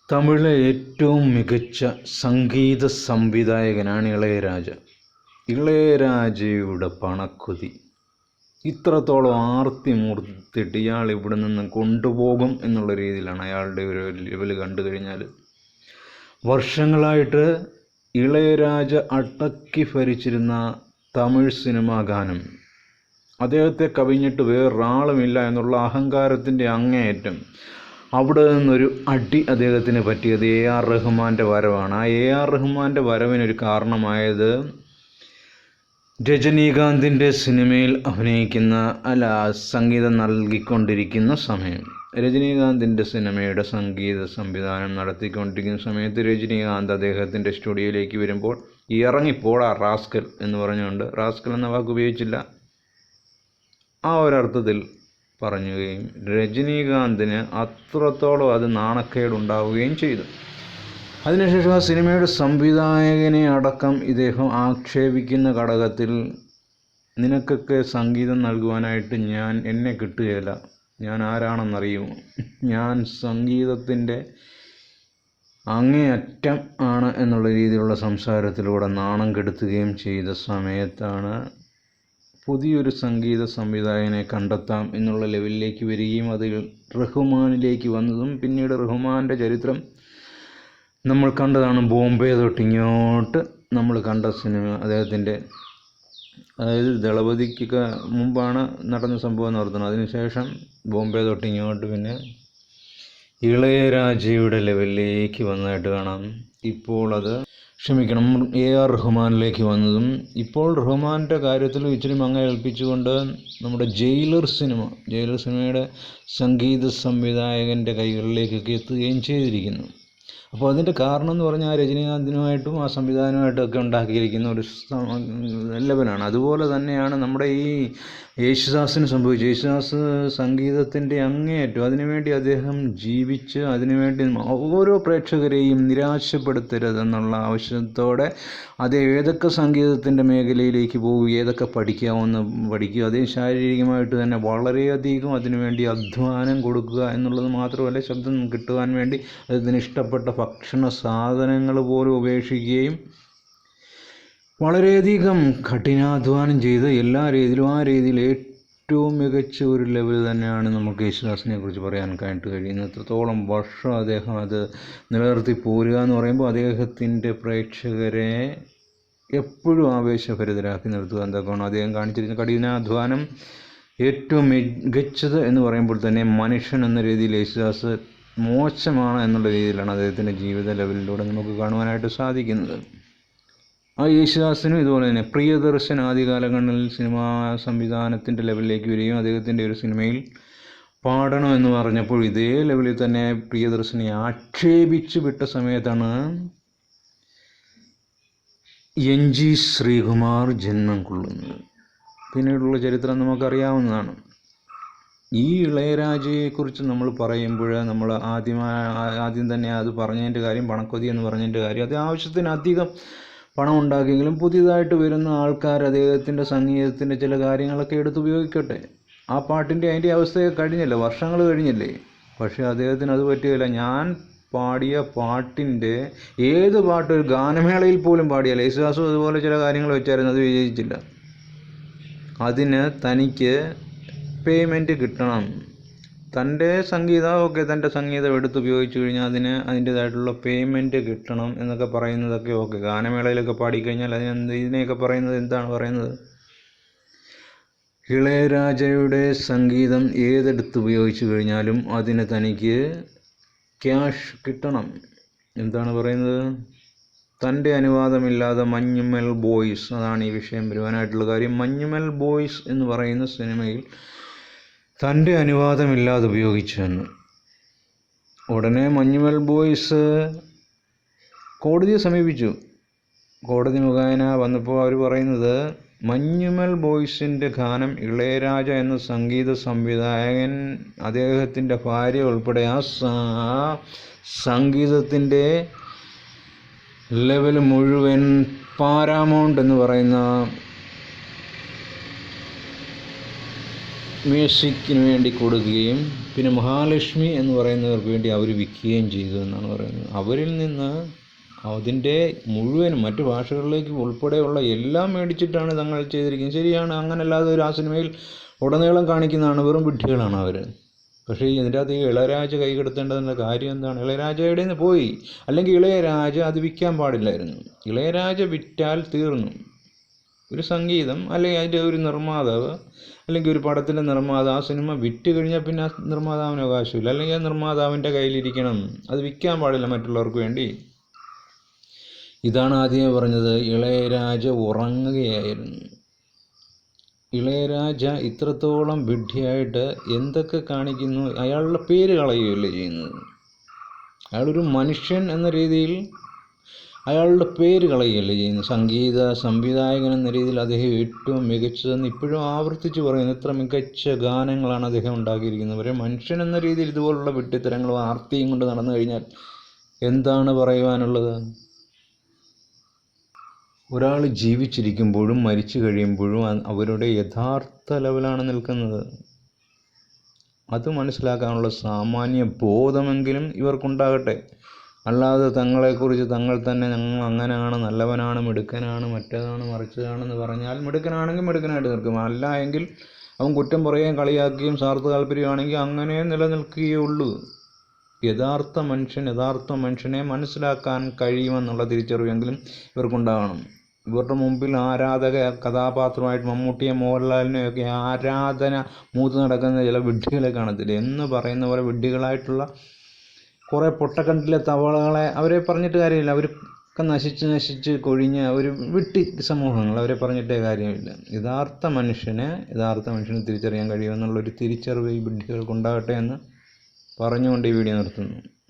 തമിഴിലെ ഏറ്റവും മികച്ച സംഗീത സംവിധായകനാണ് ഇളയരാജ. ഇളയരാജയുടെ പണക്കൊതി ഇത്രത്തോളം ആർത്തി മൂർത്തിട്ട് ഇയാൾ ഇവിടെ നിന്ന് കൊണ്ടുപോകും എന്നുള്ള രീതിയിലാണ് അയാളുടെ ഒരു ലെവൽ കണ്ടു കഴിഞ്ഞാൽ. വർഷങ്ങളായിട്ട് ഇളയരാജ അടക്കി ഭരിച്ചിരുന്ന തമിഴ് സിനിമാ ഗാനം അദ്ദേഹത്തെ കവിഞ്ഞിട്ട് വേറൊരാളുമില്ല എന്നുള്ള അഹങ്കാരത്തിൻ്റെ അങ്ങേയറ്റം. അവിടെ നിന്നൊരു അടി അദ്ദേഹത്തിന് പറ്റിയത് AR റഹ്മാൻ്റെ വരവാണ്. ആ AR റഹ്മാൻ്റെ വരവിനൊരു കാരണമായത് രജനീകാന്തിൻ്റെ സിനിമയിൽ സംഗീതം നൽകിക്കൊണ്ടിരിക്കുന്ന സമയം, രജനീകാന്തിൻ്റെ സിനിമയുടെ സംഗീത സംവിധാനം നടത്തിക്കൊണ്ടിരിക്കുന്ന സമയത്ത് രജനീകാന്ത് അദ്ദേഹത്തിൻ്റെ സ്റ്റുഡിയോയിലേക്ക് വരുമ്പോൾ ഇറങ്ങിപ്പോടാ റാസ്കൽ എന്ന് പറഞ്ഞുകൊണ്ട്, റാസ്കൽ എന്ന വാക്ക് ഉപയോഗിച്ചില്ല, ആ ഒരർത്ഥത്തിൽ പറയുകയും രജനീകാന്തിന് അത്രത്തോളം അത് നാണക്കേടുണ്ടാവുകയും ചെയ്തു. അതിനുശേഷം ആ സിനിമയുടെ സംവിധായകനെ അടക്കം ഇദ്ദേഹം ആക്ഷേപിക്കുന്ന ഘടകത്തിൽ, നിനക്കൊക്കെ സംഗീതം നൽകുവാനായിട്ട് എന്നെ കിട്ടുകയില്ല, ഞാൻ ആരാണെന്നറിയുമോ, ഞാൻ സംഗീതത്തിൻ്റെ അങ്ങേയറ്റം ആണ് എന്നുള്ള രീതിയിലുള്ള സംസാരത്തിലൂടെ നാണം കെടുത്തുകയും ചെയ്ത സമയത്താണ് പുതിയൊരു സംഗീത സംവിധായകനെ കണ്ടെത്താം എന്നുള്ള ലെവലിലേക്ക് വരികയും അതിൽ റഹ്മാനിലേക്ക് വന്നതും. പിന്നീട് റഹ്മാൻ്റെ ചരിത്രം നമ്മൾ കണ്ടതാണ്. ബോംബെ തൊട്ടിങ്ങോട്ട് നമ്മൾ കണ്ട സിനിമ അദ്ദേഹത്തിൻ്റെ, അതായത് ദളപതിക്ക് മുമ്പാണ് നടന്ന സംഭവം എന്ന് ഓർക്കുന്നത്. അതിനുശേഷം ബോംബെ തൊട്ടിങ്ങോട്ട് പിന്നെ ഇളയരാജയുടെ ലെവലിലേക്ക് വന്നതായിട്ട് കാണാം. ഇപ്പോൾ അത് AR റഹ്മാനിലേക്ക് വന്നതും. ഇപ്പോൾ റഹ്മാൻ്റെ കാര്യത്തിൽ ഇച്ചിരി മങ്ങ ഏൽപ്പിച്ചുകൊണ്ട് നമ്മുടെ ജയിലർ സിനിമയുടെ സംഗീത സംവിധായകൻ്റെ കൈകളിലേക്കൊക്കെ എത്തുകയും ചെയ്തിരിക്കുന്നു. അപ്പോൾ അതിൻ്റെ കാരണം എന്ന് പറഞ്ഞാൽ ആ രജനീകാന്തിനുമായിട്ടും ആ സംവിധാനമായിട്ടൊക്കെ ഉണ്ടാക്കിയിരിക്കുന്ന ഒരു ലെവലാണ്. അതുപോലെ തന്നെയാണ് നമ്മുടെ ഈ യേശുദാസിന് സംഭവിച്ചു. യേശുദാസ് സംഗീതത്തിൻ്റെ അങ്ങേയറ്റം, അതിനുവേണ്ടി അദ്ദേഹം ജീവിച്ച് അതിനുവേണ്ടി ഓരോ പ്രേക്ഷകരെയും നിരാശപ്പെടുത്തരുതെന്നുള്ള ആവശ്യത്തോടെ അത് ഏതൊക്കെ സംഗീതത്തിൻ്റെ മേഖലയിലേക്ക് പോകും, ഏതൊക്കെ പഠിക്കുക, അതേ ശാരീരികമായിട്ട് തന്നെ വളരെയധികം അതിനുവേണ്ടി അധ്വാനം കൊടുക്കുക എന്നുള്ളത് മാത്രമല്ല, ശബ്ദം കിട്ടുവാൻ വേണ്ടി അതിന് ഇഷ്ടപ്പെട്ട ഭക്ഷണ സാധനങ്ങൾ പോലും ഉപേക്ഷിക്കുകയും വളരെയധികം കഠിനാധ്വാനം ചെയ്ത് എല്ലാ രീതിയിലും ആ രീതിയിൽ ഏറ്റവും മികച്ച ഒരു ലെവൽ തന്നെയാണ് നമുക്ക് യേശുദാസിനെ കുറിച്ച് പറയാനായിട്ട് കഴിയുന്നത്. എത്രത്തോളം വർഷം അദ്ദേഹം അത് നിലനിർത്തി പോരുക എന്ന് പറയുമ്പോൾ അദ്ദേഹത്തിൻ്റെ പ്രേക്ഷകരെ എപ്പോഴും ആവേശഭരിതരാക്കി നിർത്തുക എന്തൊക്കെയാണ് അദ്ദേഹം കാണിച്ചിരിക്കുന്ന കഠിനാധ്വാനം ഏറ്റവും മികച്ചത് എന്ന് പറയുമ്പോൾ തന്നെ മനുഷ്യൻ എന്ന രീതിയിൽ യേശുദാസ് മോശമാണ് എന്നുള്ള രീതിയിലാണ് അദ്ദേഹത്തിൻ്റെ ജീവിത ലെവലിലൂടെ നമുക്ക് കാണുവാനായിട്ട് സാധിക്കുന്നത്. ആ യേശുദാസിനും ഇതുപോലെ തന്നെ പ്രിയദർശൻ ആദ്യകാലങ്ങളിൽ സിനിമാ സംവിധാനത്തിൻ്റെ ലെവലിലേക്ക് വരികയും അദ്ദേഹത്തിൻ്റെ ഒരു സിനിമയിൽ പാടണമെന്ന് പറഞ്ഞപ്പോൾ ഇതേ ലെവലിൽ തന്നെ പ്രിയദർശനെ ആക്ഷേപിച്ചു വിട്ട സമയത്താണ് NG ശ്രീകുമാർ ജന്മം കൊള്ളുന്നത്. പിന്നീടുള്ള ചരിത്രം നമുക്കറിയാവുന്നതാണ്. ഈ ഇളയരാജയെക്കുറിച്ച് നമ്മൾ പറയുമ്പോൾ നമ്മൾ ആദ്യം തന്നെ അത് പറഞ്ഞതിൻ്റെ കാര്യം, പണക്കൊതി എന്ന് പറഞ്ഞതിൻ്റെ കാര്യം, അത് ആവശ്യത്തിനധികം പണം ഉണ്ടാക്കിയെങ്കിലും പുതിയതായിട്ട് വരുന്ന ആൾക്കാർ അദ്ദേഹത്തിൻ്റെ സംഗീതത്തിൻ്റെ ചില കാര്യങ്ങളൊക്കെ എടുത്തുപയോഗിക്കട്ടെ. ആ പാട്ടിൻ്റെ അതിൻ്റെ അവസ്ഥയൊക്കെ കഴിഞ്ഞല്ലേ, വർഷങ്ങൾ കഴിഞ്ഞല്ലേ. പക്ഷേ അദ്ദേഹത്തിന് അത് പറ്റുകയില്ല. ഞാൻ പാടിയ പാട്ടിൻ്റെ ഏത് പാട്ട് ഒരു ഗാനമേളയിൽ പോലും പാടിയാൽ, യേശുദാസും അതുപോലെ ചില കാര്യങ്ങൾ വെച്ചായിരുന്നു, അത് വിജയിച്ചില്ല. അതിന് തനിക്ക് പേയ്മെൻറ്റ് കിട്ടണം. തൻ്റെ സംഗീതം എടുത്തുപയോഗിച്ച് കഴിഞ്ഞാൽ അതിൻ്റേതായിട്ടുള്ള പേയ്മെൻറ്റ് കിട്ടണം എന്നൊക്കെ പറയുന്നതൊക്കെ ഓക്കെ. ഗാനമേളയിലൊക്കെ പാടിക്കഴിഞ്ഞാൽ ഇതിനെയൊക്കെ പറയുന്നത് എന്താണ് പറയുന്നത്? ഇളയരാജയുടെ സംഗീതം ഏതെടുത്ത് ഉപയോഗിച്ച് കഴിഞ്ഞാലും അതിന് തനിക്ക് ക്യാഷ് കിട്ടണം. എന്താണ് പറയുന്നത്? തൻ്റെ അനുവാദമില്ലാതെ മഞ്ഞുമൽ ബോയ്സ്, അതാണ് ഈ വിഷയം വരുവാനായിട്ടുള്ള കാര്യം. മഞ്ഞുമൽ ബോയ്സ് എന്ന് പറയുന്ന സിനിമയിൽ തൻ്റെ അനുവാദമില്ലാതെ ഉപയോഗിച്ചെന്ന് ഉടനെ മഞ്ഞുമൽ ബോയ്സ് കോടതിയെ സമീപിച്ചു. കോടതി മുഖേന വന്നപ്പോൾ അവർ പറയുന്നത്, മഞ്ഞുമൽ ബോയ്സിൻ്റെ ഗാനം ഇളയരാജ എന്ന സംഗീത സംവിധായകൻ അദ്ദേഹത്തിൻ്റെ ഭാര്യ ഉൾപ്പെടെ ആ സംഗീതത്തിൻ്റെ ലെവൽ മുഴുവൻ പാരാമൗണ്ട് എന്ന് പറയുന്ന മ്യൂസിക്കിന് വേണ്ടി കൊടുക്കുകയും പിന്നെ മഹാലക്ഷ്മി എന്ന് പറയുന്നവർക്ക് വേണ്ടി അവർ വിൽക്കുകയും ചെയ്തു എന്നാണ് പറയുന്നത്. അവരിൽ നിന്ന് അതിൻ്റെ മുഴുവനും മറ്റു ഭാഷകളിലേക്ക് ഉൾപ്പെടെയുള്ള എല്ലാം മേടിച്ചിട്ടാണ് തങ്ങൾ ചെയ്തിരിക്കുന്നത്. ശരിയാണ്, അങ്ങനല്ലാതെ ഒരു ആ സിനിമയിൽ ഉടനീളം കാണിക്കുന്നതാണ് വെറും വിഡ്ഢികളാണ് അവർ. പക്ഷേ ഇതിൻ്റെ അകത്ത് ഈ ഇളയരാജ കൈകടത്തേണ്ടതിൻ്റെ കാര്യം എന്താണ്? ഇളയരാജയുടെ നിന്ന് പോയി, അല്ലെങ്കിൽ ഇളയരാജ അത് വിൽക്കാൻ പാടില്ലായിരുന്നു. ഇളയരാജ വിറ്റാൽ തീർന്നു. ഒരു സംഗീതം അല്ലെങ്കിൽ അതിൻ്റെ ഒരു നിർമ്മാതാവ് അല്ലെങ്കിൽ ഒരു പടത്തിൻ്റെ നിർമ്മാതാവ് ആ സിനിമ വിറ്റ് കഴിഞ്ഞാൽ പിന്നെ ആ നിർമ്മാതാവിന് അവകാശമില്ല, അല്ലെങ്കിൽ ആ നിർമ്മാതാവിൻ്റെ കയ്യിലിരിക്കണം, അത് വിൽക്കാൻ പാടില്ല മറ്റുള്ളവർക്ക് വേണ്ടി. ഇതാണ് ആദ്യമേ പറഞ്ഞത്. ഇളയരാജ ഉറങ്ങുകയായിരുന്നു. ഇളയരാജ ഇത്രത്തോളം വിഡ്ഢിയായിട്ട് എന്തൊക്കെ കാണിക്കുന്നു? അയാളുടെ പേര് കളയുകയല്ലേ ചെയ്യുന്നത്. അയാളൊരു മനുഷ്യൻ എന്ന രീതിയിൽ അയാളുടെ പേര് കളയുകയല്ലേ ചെയ്യുന്നത്. സംഗീത സംവിധായകൻ എന്ന രീതിയിൽ അദ്ദേഹം ഏറ്റവും മികച്ചതെന്ന് ഇപ്പോഴും ആവർത്തിച്ച് പറയുന്നു. ഇത്ര മികച്ച ഗാനങ്ങളാണ് അദ്ദേഹം ഉണ്ടാക്കിയിരിക്കുന്നത്. ഒരു മനുഷ്യൻ എന്ന രീതിയിൽ ഇതുപോലുള്ള വിഡ്ഢിത്തരങ്ങളും ആർത്തിയും കൊണ്ട് നടന്നു കഴിഞ്ഞാൽ എന്താണ് പറയുവാനുള്ളത്? ഒരാൾ ജീവിച്ചിരിക്കുമ്പോഴും മരിച്ചു കഴിയുമ്പോഴും അവരുടെ യഥാർത്ഥ ലെവലാണ് നിൽക്കുന്നത്. അത് മനസ്സിലാക്കാനുള്ള സാമാന്യ ബോധമെങ്കിലും ഇവർക്കുണ്ടാകട്ടെ. അല്ലാതെ തങ്ങളെക്കുറിച്ച് തങ്ങൾ തന്നെ ഞങ്ങൾ അങ്ങനെയാണ്, നല്ലവനാണ്, മിടുക്കനാണ്, മറ്റേതാണ്, മറിച്ചതാണെന്ന് പറഞ്ഞാൽ മിടുക്കനാണെങ്കിൽ മിടുക്കനായിട്ട് നിൽക്കും. അല്ല എങ്കിൽ അവൻ കുറ്റം പറയുകയും കളിയാക്കുകയും സ്വാർത്ഥ താല്പര്യമാണെങ്കിൽ അങ്ങനെ നിലനിൽക്കുകയുള്ളൂ. യഥാർത്ഥ മനുഷ്യനെ മനസ്സിലാക്കാൻ കഴിയുമെന്നുള്ള തിരിച്ചറിവെങ്കിലും ഇവർക്കുണ്ടാകണം. ഇവരുടെ മുമ്പിൽ ആരാധക കഥാപാത്രമായിട്ട് മമ്മൂട്ടിയെ മോഹൻലാലിനെയൊക്കെ ആരാധന മൂത്ത് നടക്കുന്ന ചില വിഡ്ഢികളെ കാണത്തില്ല. എന്ന് പറയുന്ന പോലെ വിഡ്ഢികളായിട്ടുള്ള കുറേ പൊട്ടക്കണ്ടിലെ തവളകളെ അവരെ പറഞ്ഞിട്ട് കാര്യമില്ല. അവരൊക്കെ നശിച്ച് കൊഴിഞ്ഞ ഒരു വിഡ്ഢി സമൂഹങ്ങൾ, അവരെ പറഞ്ഞിട്ടേ കാര്യമില്ല. യഥാർത്ഥ മനുഷ്യനെ തിരിച്ചറിയാൻ കഴിയുമെന്നുള്ളൊരു തിരിച്ചറിവ് ഈ വിഡ്ഢികൾക്കുണ്ടാകട്ടെ എന്ന് പറഞ്ഞുകൊണ്ട് ഈ വീഡിയോ നിർത്തുന്നു.